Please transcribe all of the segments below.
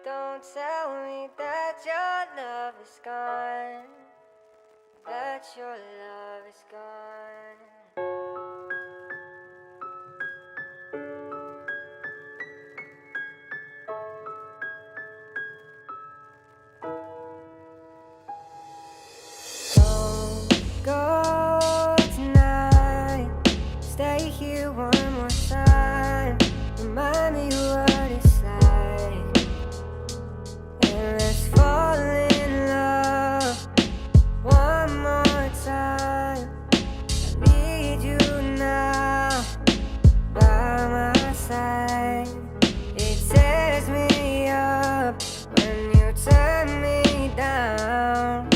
Don't tell me that your love is gone, that your love is gone. Don't go tonight, stay here one more time. Remind me what it's like, and let's fall in love one more time. I need you now by my side. It tears me up when you turn me down.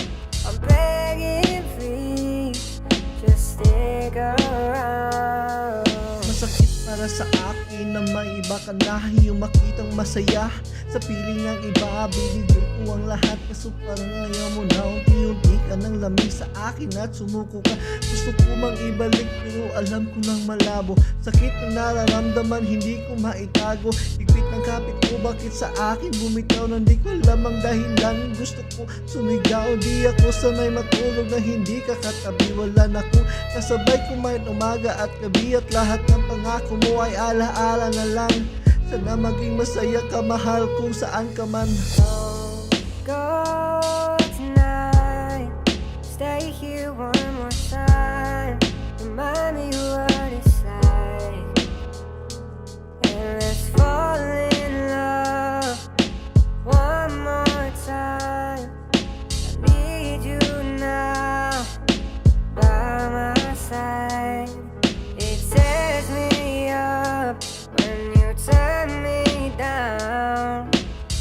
I'm begging, please, just stick around. Masakit para sa akin na may iba ka na, yung makitang masaya sa piling ng iba. Binigay ko ang lahat, kaso parang ngayon mo na unti-unti ka ng lamig sa akin at sumuko ka. Gusto ko mang ibalik pero alam ko nang malabo. Sakit na nararamdaman, hindi ko maitago. Higpit ng kapit ko, bakit sa akin bumitaw? Nang di ko alam ang dahilan, gusto ko sumigaw. Di ako sanay matulog na hindi ka katabi. Wala na akong kasabay kumain umaga at gabi, at lahat ng pangako mo ay alaala na lang. Sana maging masaya ka, mahal, kung saan ka man. Don't go tonight, stay here one more time. Remind me what it's like, and let's fall in love one more time. I need you now by my side. It tears me up when you turn me down.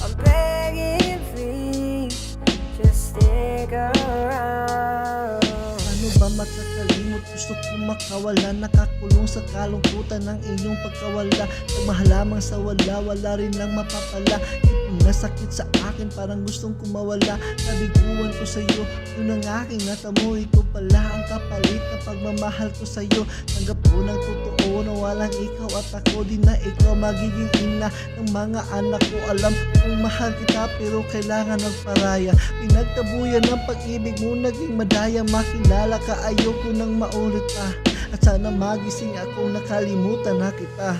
I'm begging, please, just stick around. Ano ba makakalimot? Gusto kong makawala, nakakulong sa kalungkutan ng iyong pagkawala. Nagmahal lamang sa wala, wala rin lang mapapala. Ito na sakit sa akin, parang gustong kumawala. Nabiguan ko sa'yo, yun ang aking natamo. Ito pala ang kapalit na pagmamahal ko sa'yo. Tanggap ko ng totoo na walang ikaw, at ako din na ikaw magiging ina ng mga anak ko. Alam kong mahal kita pero kailangan magparaya. Pinagtabuyan ng pag-ibig mo, naging madaya. Makilala ka, ayoko nang maulit pa, at sana magising akong nakalimutan na kita.